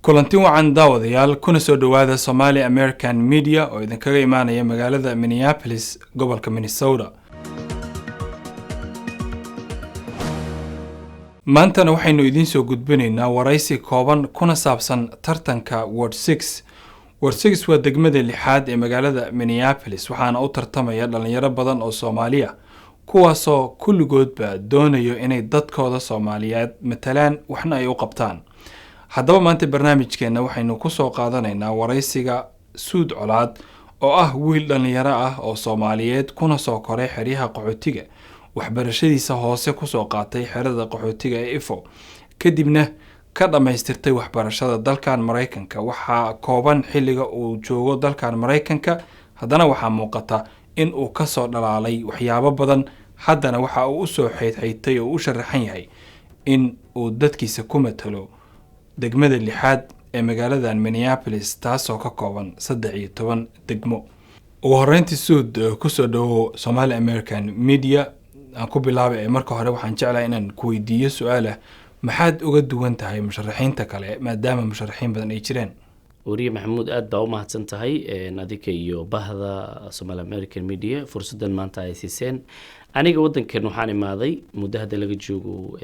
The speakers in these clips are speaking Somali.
kulanti wacan daawadayaal kuna soo dhawaada Somali American Media oo idinkaga imaanaya magaalada Minneapolis gobolka Minnesota. maantana waxaynu idin soo gudbinaynaa waraysi kooban kuna saabsan tartanka Ward 6. Ward 6 waa degmada lixaad ee magaalada Minneapolis waxaana u tartamaya dhalinyaro badan oo Soomaali ah kuwaasoo kulligoodba doonayo inay dadkooda Soomaaliyeed matalaan waxna ay u qabtaan. haddaba maanta barnaamijkeena waxaynu ku soo qaadanaynaa waraysiga Suud Colaad oo ah wiil dhalinyaro ah oo Soomaaliyeed kuna soo koray xeryaha qaxootiga waxbarashadiisa hoose ku soo qaatay xerada qaxootiga ee Ifo kadibna ka dhamaystirtay waxbarashada dalkan Mareykanka waxa kooban xilliga uu joogo dalkan Mareykanka haddana waxa muuqata in uu ka soo dhalaalay waxyaabo badan haddana waxa uu soo xeydxeeytay oo u sharaxan yahay in uu dadkiisa ku matalo degmada lixaad ee magaalada Minneapolis taasoo ka kooban 13 degmo. ugu horreyntii Suud ku soo dhawo Somali American Media aan ku bilaabay marka hore waxaan jeclahay inaan ku weydiiyo su'aal ah maxaad uga duwan tahay musharaxiinta kale maadaama musharaxiin badan ay jireen. wariye maxamuud aad baa u mahadsan tahay adika iyo bahda Somali American Media fursadan maanta ay siiseen. aniga wadankan waxaan imaaday muddo hadda laga joogo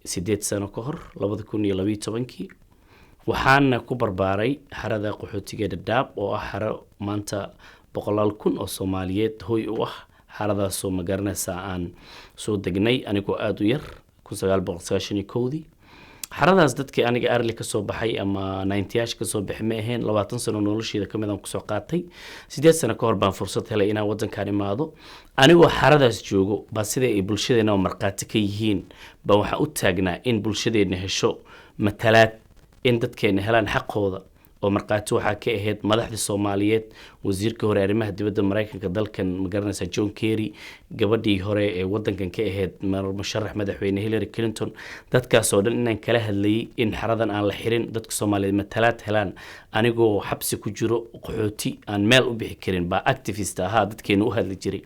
8 sano ka hor 2012 waxaana ku barbaaray xarada qaxootiga Dadaab oo ah xaro maanta 100,000 oo Soomaaliyeed hooy u ah xaradaas oo magaranaysa aan soo degnay anigoo aad u yar 1991 xaradaas dadkii aniga arli ka soo baxay ama 90 ka soo baxay ma ahayn 20 sano nolosheeda kamid aan ku soo qaatay 8 sano ka hor baan fursad helay inaan wadankan imaado anigoo xaradaas joogo ba sida ay bulshadeena marqaati ka yihiin ba waxa u taagnaa in bulshadeena hesho matalaad in dadkeena helaan xaqooda oo marqaati waxa ka ahayd madaxda Soomaaliyeed wasiirka hore arrimaha dibadda Mareykanka dalkan magaranaysa John Kerry gabadhii hore ee wadankan ka ahayd musharax madaxweyne Hillary Clinton dadkaas oo dhan inaan kala hadlayay in xaradan aan la xirin dadka Soomaaliyeed matalaad helaan anigoo xabsi ku jiro qaxooti aan meel u bixi karin ba activist ahaa dadkeena u hadli jiray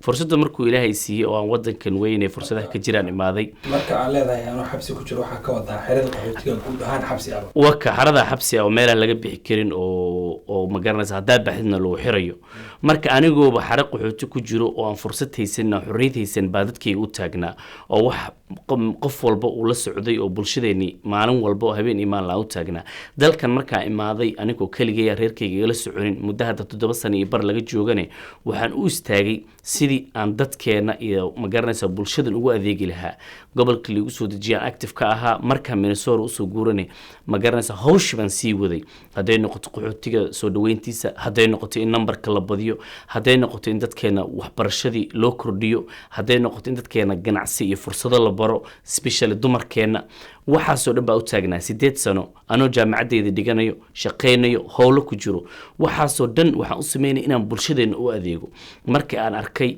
fursadda markuu Ilaahay siiyay oo aan wadankan weynay fursadaha ka jiraan imaaday marka aan leedahay aan xabsi ku jiro waxa ka wadaa xerada qaxootiga guud ahaan xabsi ah waka xarada xabsi oo meel laga bixi karin oo magaranaysa hadaa baxidna loo xirayo marka anigooba xaraq qaxooti ku jiro oo aan fursad haysan xurriyad haysan baa dadkii u taagnaa oo wax qof walba uu la socday oo bulshadeeni maalin walba oo habeen imaan la u taagnaa dalkan markaa imaaday anigoo kaligay reerkayga la soconin muddo hadda 7 sano iyo bar laga joogane waxaan u istaagay sidii aan dadkeena iyo magaranaysa bulshadan ugu adeegi lahaa gobolka liigu soo dejiyaan active ka ahaa marka Minnesota u soo guuranay magaranaysa hawshan sii waday haday noqoto qaxootiga soo dhaweyntiisa haday noqoto in numberka la badiyo haday noqoto in dadkeena waxbarashadii loo kordhiyo haday noqoto in dadkeena ganacsi iyo fursado la baro especially dumarkeena waxa soo dhan baa u taagnaa 8 sano anoo jaamacadeeda dhiganayo shaqeynayo howlo ku jiro waxa soo dhan waxaan u sameeyay inaan bulshadeena u adeego markii aan arkay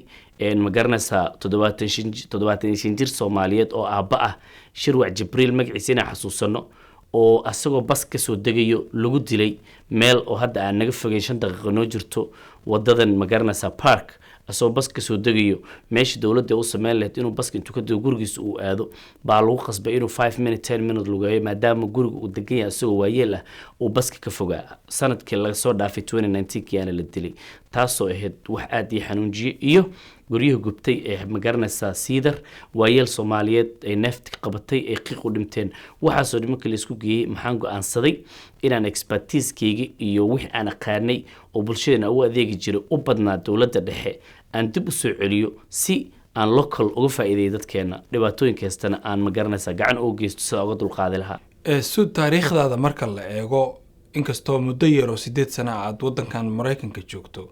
magaranaysa 75 jir Soomaaliyeed oo aabba ah Shirwac Jibriil magaciisa xasuusano oo asagoo bas ka soo degayo lagu dilay meel oo hadda aan naga fogeyn 5 daqiiqo noo jirto wadadan magaranaysa park asoo bas ka soo degayo meeshii dawladda u sameeyay leed inuu baska intuu ka dego gurigiisa uu aado baa lagu qasbay inuu 5 minutes 10 minutes lugeeyo maadaama guriga uu degan yahay asagoo waayeel ah uu baska ka fogaa sanadkii laga soo dhaafay 2019 kiyaana la dilay taasoo ahayd wax aad ii xanuunjiye iyo guriyaha gubtay ee magaranaysa Siidar waayeel Soomaaliyeed ay neefti qabatay ee qiiq u dhinteen waxa soo dhimo kale isku geeyay maxaan go'aansaday inaan expertise-kayga iyo wix aan aqaanay oo bulshadeena u adeegi jiray u badnaa dawladda dhexe aan dib u soo celiyo si aan local uga faa'iideeyo dadkeena dhibaatooyinka heestana aan magaranaysa gacan uga geysto sida uga dulqaadi lahaa. Suud taariikhdaada marka la eego inkastoo muddo yar oo 8 sano aad wadankan Mareykanka joogto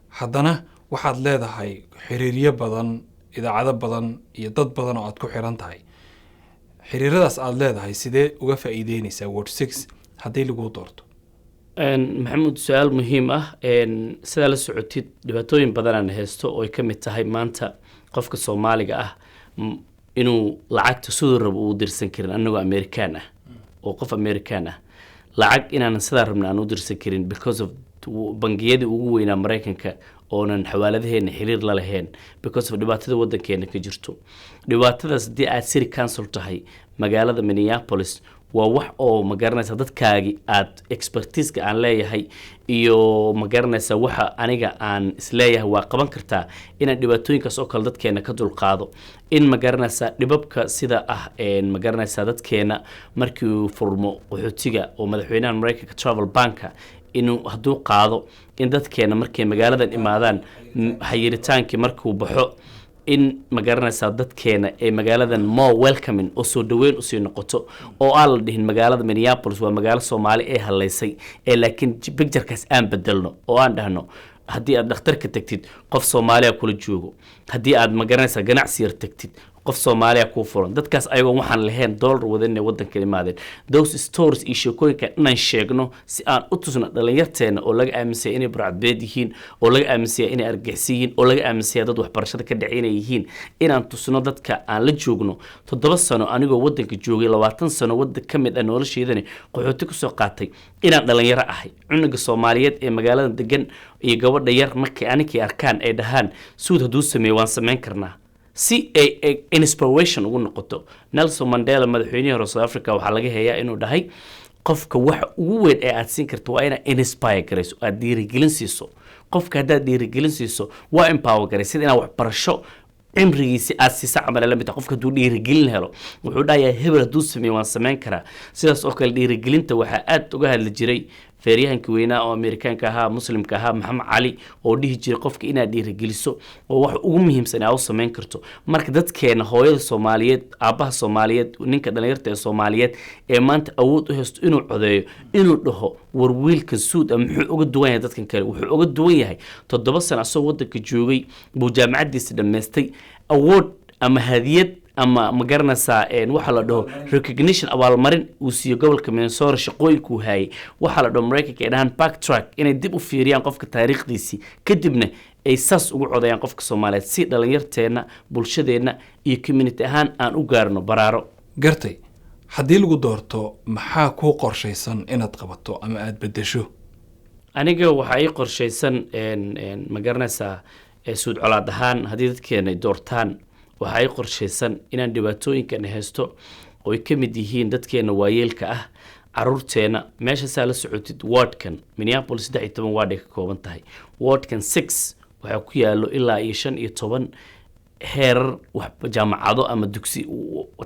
haddana waxaad leedahay xiriiryo badan idaacado badan iyo dad badan oo aad ku xiran tahay xiriiradaas aad leedahay sidee uga faa'iideynaysaa Ward 6 haddii lagu doorto. maxamuud su'aal muhiim ah sida la socotid dhibaatooyin badan aan haysto oo ay ka mid tahay maanta qofka Soomaaliga ah inuu lacagta sidoo rabo u dirsan karin anagoo American ah oo qof American ah lacag inaan sida rabna aan u dirsan karin because of bangiyada ugu weynaa Mareykanka oonan xawaaladaheena xiriir la lahayn because of dhibaatada wadankeena ka jirto dhibaatadaas hadii aad city council tahay magaalada Minneapolis waa wax oo ma garanaysa dadkaagi aad expertise-ka aan leeyahay iyo ma garanaysa waxa aniga aan isleeyahay waa qaban kartaa inaan dhibaatooyinkaas oo kale dadkeena ka dulqaado in ma garanaysa dhibabka sida ma garanaysa dadkeena markii uu furmo qaxootiga oo madaxweynaha Mareykanka Travel Banka inuu hadduu qaado in dadkeena markay magaaladan imaadaan xayiritaanki markuu baxo in ma garanaysa dadkeena ee magaaladan more welcoming oo soo dhaweyn u sii noqoto oo aan la dhihin magaalada Minneapolis waa magaalo Soomaali ee haleysay ee laakiin picture-kaas aan bedelno oo aan dhahno haddii aad dhakhtarka tagtid qof Soomaaliya kula joogo haddii aad ma garanaysa ganacsi yar tagtid qof Soomaaliya ku furan dadkaas ayagoo waxaan lahayn dollar wadan ee wadanka imaadeen those stories iyo sheekooyinka inaan sheegno si aan u tusno dhalinyarteena oo laga aaminsan inay burcadbeed yihiin oo laga aaminsan inay argixisiin oo laga aaminsan dad waxbarashada ka dhaceynay yihiin inaan tusno dadka aan la joogno 7 sano anigoo wadanka joogay 20 sano wadanka kamid ah nolosheedana qaxooti ku soo qaatay inaan dhalinyaro ahay cunuga Soomaaliyeed ee magaalada degan iyo gabadha yar markay aniga arkaan ay dhahaan suud haduu sameeyo waan sameyn karnaa si ay inspiration ugu noqoto Nelson Mandela madaxweynihii hore South Africa waxa laga heeyaa inuu dhahay qofka wax ugu weyn ee aad siin karto waa inaad inspire garayso aad dhiirigelin siiso qofka haddaad dhiirigelin siiso waa empower garayso inaad wax barasho cimrigiisa aad siisa camal la mid ah qofka duu dhiirigelin helo wuxuu dhahayaa hebel haduu sameeyo waan sameyn karaa sidaas oo kale dhiirigelinta waxa aad uga hadli jiray feeryahanka weynaa oo Amerikaanka ahaa muslimka ahaa Maxamed Cali oo dhihi jiray qofka inaad dhiirigeliso oo wax ugu muhiimsan aad u sameyn karto marka dadkeena hooyada Soomaaliyeed aabaha Soomaaliyeed ninka dhalinyarta ee Soomaaliyeed ee maanta awood u haysto inuu codeeyo inuu dhaho war wiilka suud ama wuxuu uga duwan yahay dadkan kale wuxuu uga duwan yahay 7 sano asoo wadanka joogay buu jaamacadiisa dhameystay award ama hadiyad ama ma garanaysa waxa la dhaho recognition abaalmarin uu siiyo gobolka Minnesota shaqooyinku hayay waxa la dhaho Mareykanka ee backtrack inay dib u fiiriyaan qofka taariikhdiisa kadibna ay saas ugu codayaan qofka Soomaaliyeed si dhalinyarteena bulshadeena iyo community ahaan aan u gaarno baraaro gartay haddii lagu doorto maxaa ku qorshaysan inaad qabato ama aad bedesho aniga waxa ay qorshaysan ma garanaysa suud colaad ahaan haddii dadkeena doortaan waxa ay qorshaysan inaan dhibaatooyinkan haysto oo ay ka mid yihiin dadkeena waayeelka ah caruurteena meesha saa la socotid wardkan Minneapolis 13 ward ka kooban tahay wardkan 6 waxa ku yaalo ilaa iyo 15 heerar wax jaamacado ama dugsi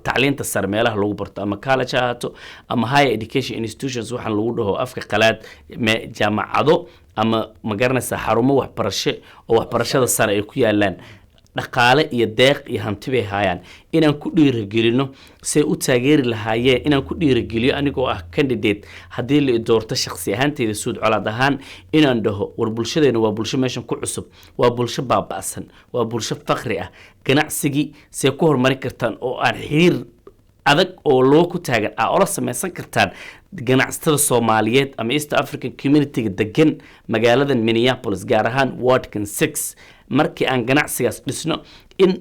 tacliinta sare meelaha lagu barto ama college ahaato ama higher education institutions waxaan lagu dhaho afka qalaad jaamacado ama ma garanaysa xarumo waxbarasho oo waxbarashada sare ay ku yaalaan dhaqaale iyo deeq iyo hanti bay hayaan inaan ku dhiirigelino say u taageeri lahaayeen inaan ku dhiirigeliyo anigoo ah candidate haddii la doorto shakhsi ahaanteeda suud colaad ahaan inaan dhaho war bulshadeena waa bulsho meeshan ku cusub waa bulsho baaba'san waa bulsho faqri ah ganacsigii say ku horumarin kartaan oo aan xiriir adag oo loo ku taagan oo samaysan kartaan ganacsatada Soomaaliyeed ama East African community degan magaaladan Minneapolis gaar ahaan wardkan 6 markii aan ganacsigaas dhisno in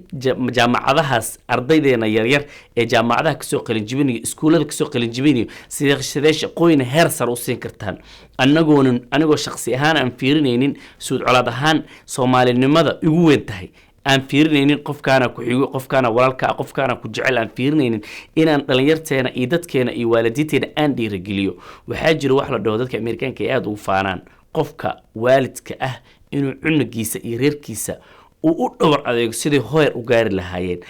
jaamacadahaas ardaydeena yaryar ee jaamacadaha ka soo qalin jibinayo iskuulada ka soo qalin jibinayo sidee shaqooyin heer sare u siin kartaan anagoo shakhsi ahaan aan fiirinaynin suud colaad ahaan Soomaalinimada ugu weyn tahay aan fiirinaynin qofkaana ku xigo qofkaana walaalka qofkaana ku jecel aan fiirinaynin inaan dhalinyarteena iyo dadkeena iyo waalidiinteena aan dhiirigeliyo waxaa jira wax la dhaho dadka Amerikaanka ay aad ugu faanaan qofka waalidka ah inuu cunugiisa iyo reerkiisa uu u dhawr adeego sidii hooyar u gaari lahaayeen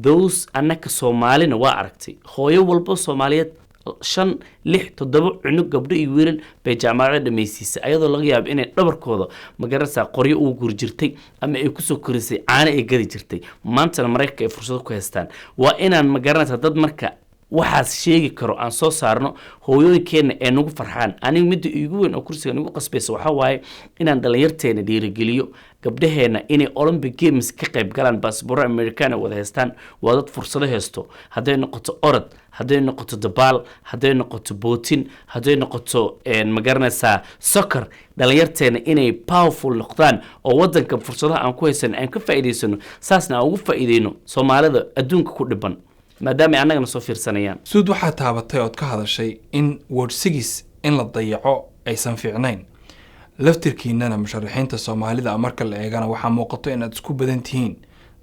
those annaka Soomaalina waa aragtay hooyo walba Soomaaliyeed 5 6 7 cunug gabdho iyo wiilal bay jaamacada dhameysay ayadoo laga yaabo inay dhabarkooda ma garanaysa qoryo ugu gur jirtay ama ay ku soo korisay caana ay gadi jirtay maanta Mareykanka ay fursad ku haystaan waa inaan ma garanaysa dad marka waxaas sheegi karo aan soo saarno hooyooyinkeena ee nagu farxaan aniga mid ugu weyn oo kursiga nagu qasbayso waxa waaye inaan dhalinyarteena dhiirigeliyo gabdhaheena inay Olympic Games ka qayb galaan baasboor American wada haystaan waa dad fursado haysto haday noqoto orod haday noqoto dabaal haday noqoto bootin haday noqoto ma garanaysa soccer dhalinyarteena inay powerful noqdaan oo wadanka fursadaha aan ku haysan aan ka faa'iideysano saasna ugu faa'iideyno Soomaalida adduunka ku dhiban maadaama annagana soo fiirsanayaan suud waxa taabatay oo ka hadashay in ward 6 in la dayaco aysan fiicnayn laftirkiinana musharaxiinta Soomaalida marka la eegana waxa muuqato in aad isku badan tihiin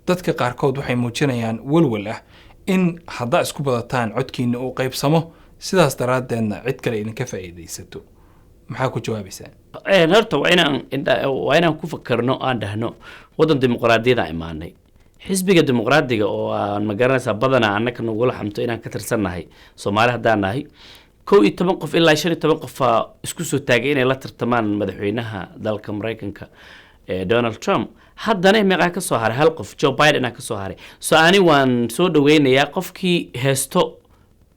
dadka qaarkood waxay muujinayaan walwal ah in hadda isku badataan codkiina uu qaybsamo sidaas daraaddeedna cid kale idinka faa'iidaysato maxaa ku jawaabaysaa horta waa inaan ku fakarno aan dhahno waddan dimuqraadiyada imaanay xisbiga dimuqraadiga oo aan magaranaysaa badanaa annaka nagula xamto inaan ka tirsannahay Soomaali haddaan nahay 11 qof ilaa 15 qof isku soo taagay inay la tartamaan madaxweynaha dalka Mareykanka Donald Trump haddana meeqa ka soo haray hal qof Joe Biden ka soo haray soo ani waan soo dhaweynayaa qofkii heesto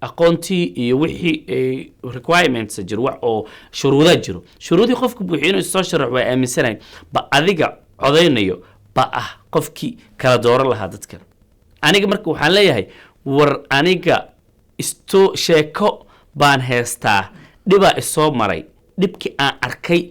aqoontii iyo wixii requirements jiro wax oo shuruudo jiro shuruudii qofku buuxinayo soo sharax way aaminsanay ba adiga codeynayo ba qofkii kala dooran lahaa dadka aniga marka waxaan leeyahay war aniga isto sheeko baan heestaa dhiba isoo maray dhibkii aan arkay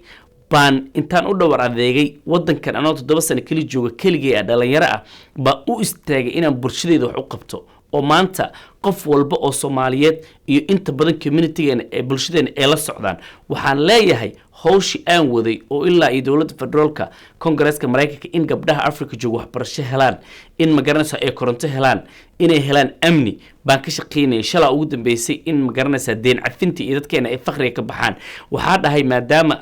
baan intaan u dhawar adeegay wadankan anoo 7 sano kali jooga kaligay dhalinyaro ba u istaagay inaan bulshadeeda wax u qabto oo maanta qof walba oo Soomaaliyeed iyo inta badan community-geena ee bulshadeena ee la socdaan waxaan leeyahay hawshi aan waday oo ilaa ay dawladda federaalka Congress-ka Mareykanka in gabdhaha Afrika jooga waxbarasho helaan in magaranaysa ay koronto helaan inay helaan amni baan ka shaqeynay shalay ugu dambeysay in magaranaysa deen cafinta iyo dadkeena ay faqriga ka baxaan waxa dhahay maadaama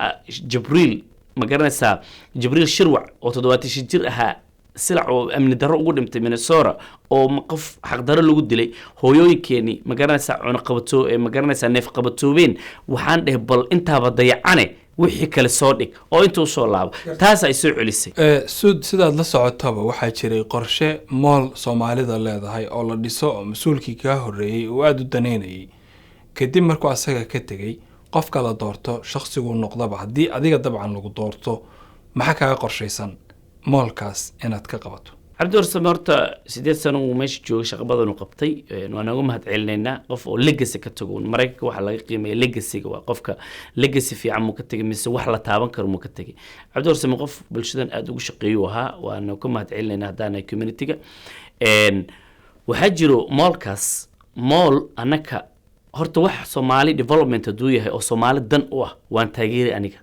Jibriil Shirwac oo 70 jir ahaa silac oo amni daro ugu dhimtay Minnesota oo qof xaq daro lagu dilay hooyooyinkeeni magaranaysa cuna qabato ee magaranaysa neef qabatoobeen waxaan dhahay bal intaaba dayacane wixii kale soo dhig oo intuu soo laabo taas ay soo celisay sidaad la socotaba waxaa jiray qorshe mool Soomaalida leedahay oo la dhiso oo mas'uulkii ka horeeyay oo aad u daneynayay kadib markuu asaga ka tagay qofka la doorto shakhsigu noqdaba hadii adiga dabcan lagu doorto maxaa ka qorshaysan moolkaas inaad ka qabato Cabdi Samarta 8 sano uu meesha joogay shaqo badan uu qabtay waan ugu mahadcelinaynaa qof oo legacy ka tago Mareykanka waxa laga qiimeeyaa legacy-ga waa qofka legacy fiican uu ka tagay mise wax la taaban karo uu ka tagay Cabdi Samar qof bulshadan aad ugu shaqeeyo ahaa waan ugu mahadcelinaynaa hadana community-ga waxa jiro moolkaas mool anaka horta wax Soomaali development duu yahay oo Soomaali dan u ah waan taageeray aniga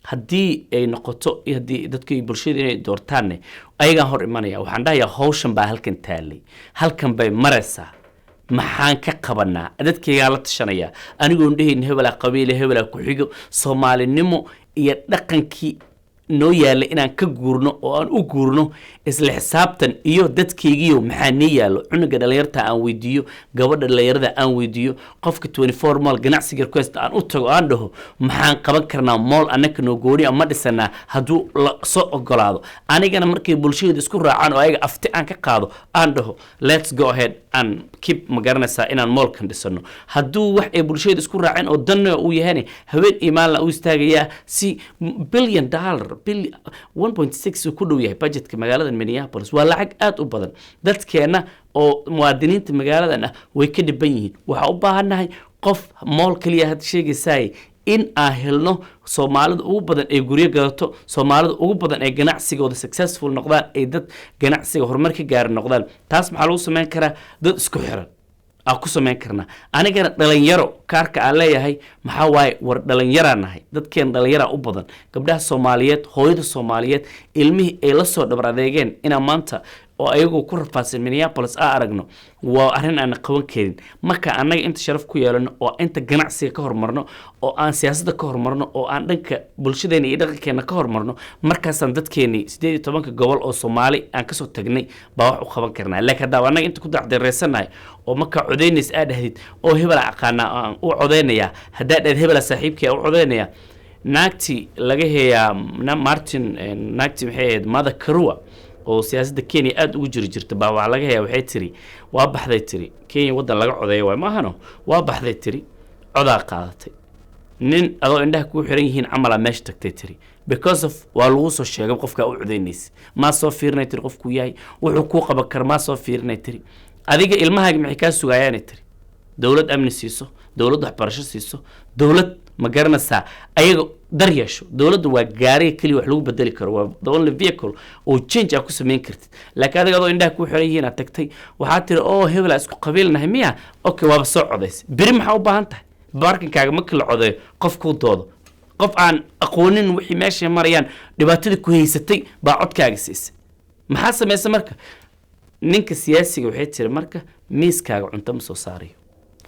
haddii ay noqoto haddii dadkii bulshada inay doortaan ayaga hor imanaya waxaan dhahayaa hawshan baa halkan taalay halkan bay maraysaa maxaan ka qabanaa dadkayga la tashanaya anigoo dhahayn hebel qabiil hebel ku xigo Soomaalinimo iyo dhaqankii noo yaala inaan ka guurno oo aan u guurno isla xisaabtan iyo dadkaygiyo maxaa ni yaalo cunuga dhalinyarta aan weydiiyo gabadha dhalinyarada aan weydiiyo qofka 24 mall ganacsiga request aan u tago aan dhaho maxaan qaban karnaa mall anaka noo gooni ama dhisana haduu la soo ogolaado anigana markay bulshada isku raacaan oo ayaga afti aan ka qaado aan dhaho let's go ahead and keep magaranaysa inaan mall kan dhisano haduu wax ay bulshada isku raaceen oo dan uu yahay haween iimaan la u istaagaya si $1 billion 1.6 ku dhow yahay budgetka magaalada Minneapolis waa lacag aad u badan dadkeena oo muwaadiniinta magaaladan way ka dhiban yihiin waxa u baahanahay qof mall kaliya had sheegaysay in aan helno Soomaalida ugu badan ay guriga galato Soomaalida ugu badan ay ganacsigooda successful noqdaan ay dad ganacsiga horumar ka gaar noqdaan taas maxaa lagu sameyn karaa dad isku xiran ku sameyn karna aniga dhalinyaro kaarka aan leeyahay maxaa waay war dhalinyaro nahay dadkeen dhalinyaro u badan gabdhaha Soomaaliyeed hooyada Soomaaliyeed ilmihii ay la soo dhabar adeegeen ina maanta oo ayagu ku rafaadsan Minneapolis aragno waa arrin aan qaban karin marka anaga inta sharaf ku yeelano oo inta ganacsiga ka hormarno oo aan siyaasadda ka hormarno oo aan dhanka bulshadeena iyo dhaqankeena ka hormarno markaasaan dadkeeni 18 gobol oo Soomaali aan ka soo tagnay baa wax u qaban karnaa laakiin hadda anaga inta ku dacdeereysanahay oo marka codeynis aad ahayd oo hebel aqaana aan u codeynaya hadda dad hebel saaxiibkii u codeynaya naagti laga heeyaa Martin naagti maxay Mother Karua oo siyaasadda Kenya aad ugu jirta baa wax laga heeyaa waxay tiri waa baxday tiri Kenya wadan laga codeeyo way ma ahano waa baxday tiri codaa qaadatay nin adoo indhaha ku xiran yihiin amala meesha tagtay tiri because of waa lagu soo sheegay qofka u codeynaysa ma soo fiirnay tiri qofku yahay wuxuu ku qaban kar ma soo fiirnay tiri adiga ilmahaaga maxay ka sugayaan tiri dawlad amni siiso dawlad waxbarasho siiso dawlad ma garanaysaa ayaga dar yeesho dawladdu waa gaariga kaliya wax lagu bedeli karo waa the only vehicle oo change ku sameyn kartid laakiin adiga adoo indhaha ku xiran yihiin aad tagtay waxaa tiri oo hebel isku qabiilnahay miya okay waaba soo codeys biri maxaa u baahan tahay barkinkaaga markii la codeeyo qof ku doodo qof aan aqoonin wixii meesha marayaan dhibaatada ku haysatay baa codkaaga siisay maxaa sameeyay marka ninka siyaasiga waxay tiri marka miiskaaga cunto ma soo saarayo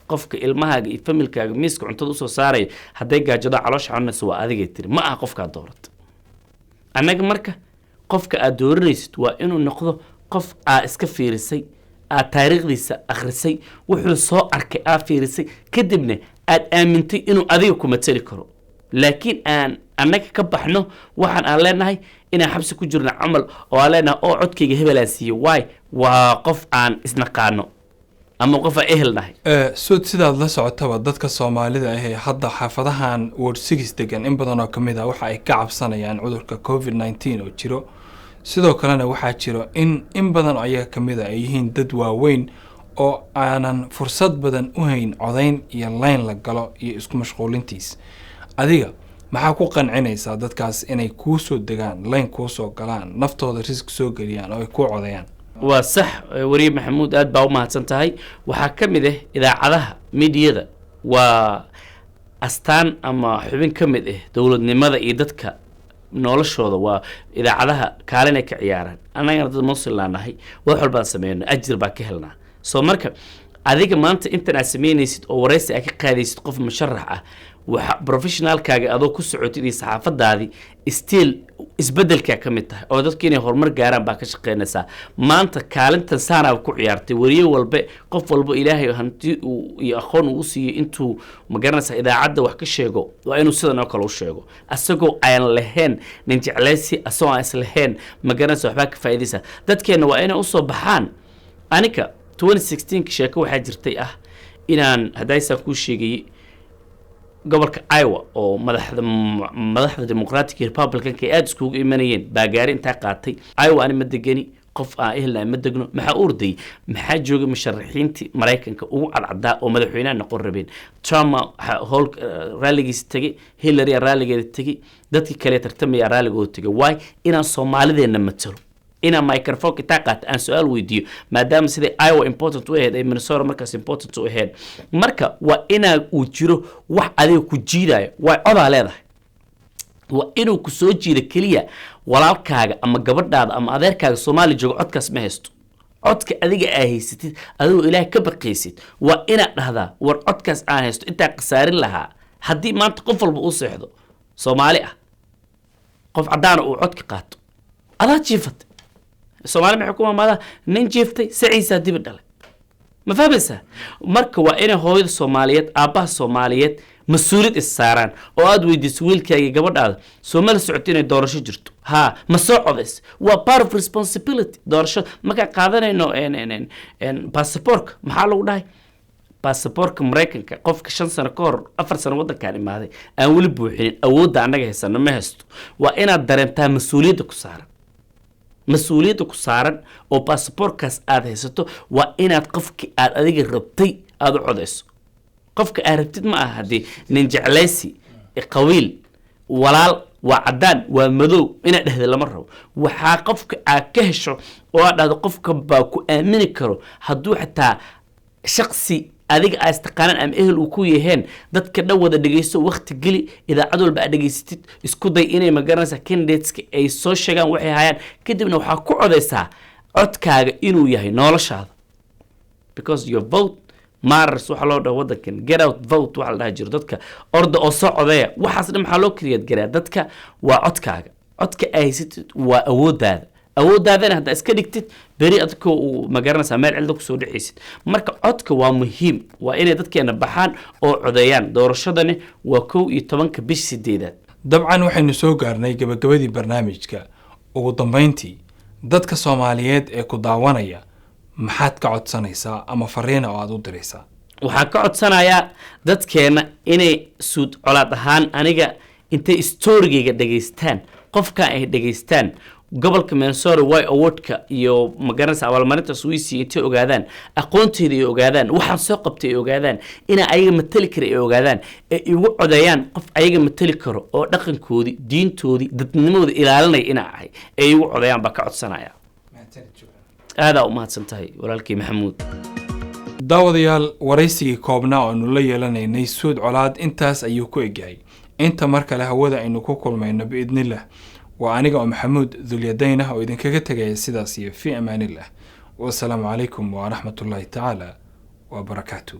qofka ilmahaaga iyo familkaaga miiska cuntada usoo saaraya hadday gaajado caloosha xanuunayso waa adigay tiri ma aha qofkaa doorata annaga marka qofka aad dooranaysid waa inuu noqdo qof aad iska fiirisay aad taariikhdiisa akhrisay wuxuu soo arkay aad fiirisay kadibna aad aamintay inuu adiga ku matali karo laakiin aan annaga ka baxno waxaan aan leenahay inaan xabsi ku jirno camal oo aan leenahay oo codkayga hebelaan siiyo waay waa qof aan isnaqaano ama qof aan ehel nahay sud sidaad la socotaba dadka soomaalida ah ee hadda xaafadahan ward 6 degan in badan oo kamid ah waxa ay ka cabsanayaan cudurka COVID-19 oo jiro sidoo kalena waxaa jiro in badan oo ayaga kamid ah ay yihiin dad waaweyn oo aanan fursad badan u hayn codayn iyo line la galo iyo isku mashquulintiis adiga maxaa ku qancinaysaa dadkaas inay kuu soo degaan line kuu soo galaan naftooda risk soo geliyaan oo ay ku codayaan waa sax wariye maxamuud aad baa u mahadsan tahay waxaa ka mid ah idaacadaha miidiyada waa astaan ama xubin ka mid ah dowladnimada iyo dadka noloshooda waa idaacadaha kaalin ay ka ciyaaraan annagana dad muslim nahay wax walbaan sameyno ajir baa ka helnaa soo marka adiga maanta intan aad sameynaysid oo waraysi aad ka qaadaysid qof musharax ah waxa professionalkaaga adoo ku socotid iyo saxaafadaadii still isbedelka ka mid tahay oo dadka inay horumar gaaraan baa ka shaqeynaysaa maanta kaalintan saana ku ciyaartay wariye walba qof walba ilaahay hanti iyo aqoon uu siiyo intuu magaranaysa idaacadda wax ka sheego waa inuu sidan oo kale u sheego asagoo aan lahayn nin jeclaysi asagoo aan islahayn magaranaysa waxbaa ka faa'iidaysa dadkeena waa inay usoo baxaan anika 2016 sheeko waxaa jirtay ah inaan hadaysan ku sheegay gobolka Iowa oo madaxda Democratic Republican ay aad iskugu imanayeen baagaari inta qaatay Iowa ani ma degani qof aan ehelna ma degno maxaa urday maxaa joogay musharaxiintii Mareykanka ugu cadcada oo madaxweynaha noqon rabeen Trump hol ralligiisa tagay Hillary ralligeeda tagay dadkii kale tartamaya ralligooda tagay way inaan Soomaalideena matalo ina microphone ka qaat aan su'aal weydiiyo maadaama sida Iowa important u ahayd ay Minnesota markaas important u ahayd marka waa ina uu jiro wax adiga ku jiidayo way odaa leedahay waa inuu ku soo jiida kaliya walaalkaaga ama gabadhaada ama adeerkaaga Soomaali joogo codkaas ma haysto codka adiga ay haysatid adigu Ilaahay ka baqaysid waa ina dhahdaa war codkaas aan haysto inta qasaarin lahaa hadii maanta qof walba uu seexdo Soomaali ah qof cadaan uu codka qaato adaa jiifat Soomaali maxay ku maamada nin jiiftay saciisa dib dhalay ma fahmaysaa marka waa inay hooyada Soomaaliyeed aabaha Soomaaliyeed mas'uuliyad isaaran oo aad weydiiso wiilkaaga gabadhaada Soomaali socod inay doorasho jirto ha ma soo codays waa part of responsibility doorasho marka qaadanayno passport maxaa lagu dhahay passport Mareykanka qofka 5 sano ka hor 4 sano wadankan imaaday aan wali buuxin awoodda anaga haysan ma haysto waa inaad dareentaa mas'uuliyadda ku saaran مسؤوليته كسارن أو باسبور كاس هيسته وإن قفك أديك ربطي هذا عدس قفك أربطت معه هذه ننجعلسي قويل ولا وعدان ومدو إن هذا المرة وحاقفك أكهشر وهذا قفك باكو آمن كرو هدو حتى شخصي أديك أستقانا أم إهل وكويهن دت كده وده دقيسو وقت جلي إذا عدول بقى دقيستيت إسكو ضايقيني مجرنا كانديدسك أي سوشيال وحي هايان كده بنو حكو عدسا عدكاga inuu yahay noloshaada because your vote matters waxa loo dhaw wadankan get out vote waxa la dhaha jiro dadka orda oo soo codeeya waxaas dhan maxaa loo create garaa dadka waa codkaaga codka ay haysatid waa awooddaadana hadda iska dhigtid bari adko uu magaranaysa meel cilda ku soo dhixaysid marka codka waa muhiim waa inay dadkeena baxaan oo codeeyaan doorashadani waa 11 bish 8 dabcan waxaynu soo gaarnay gabagabadii barnaamijka ugu dambeyntii dadka Soomaaliyeed ee ku daawanaya maxaad ka codsanaysaa ama fariin oo aad u diraysaa waxaan ka codsanayaa dadkeena inay suud colaad ahaan aniga intay storygayga dhageystaan qofka ay dhageystaan gobolka Minnesota way awardka iyo magaranaysa abaalmarinta Swiss intay ogaadaan aqoonteeda ay ogaadaan waxaan soo qabtay ay ogaadaan ina ayaga matali kara ay ogaadaan ee igu codeeyaan qof ayaga matali karo oo dhaqankoodi diintoodi dadnimadooda ilaalinay ina ahay ee igu codeeyaan ba ka codsanaya aad u mahadsantahay walaalkii Maxamuud daawadayaal waraysigii koobnaa oo nula yeelanaynay suud colaad intaas ayuu ku egyahay inta markale hawada aynu ku kulmayno biidnillah وأنا محمود ذو اليدين وإذن كتجي سداسية في أمان الله والسلام عليكم ورحمة الله تعالى وبركاته.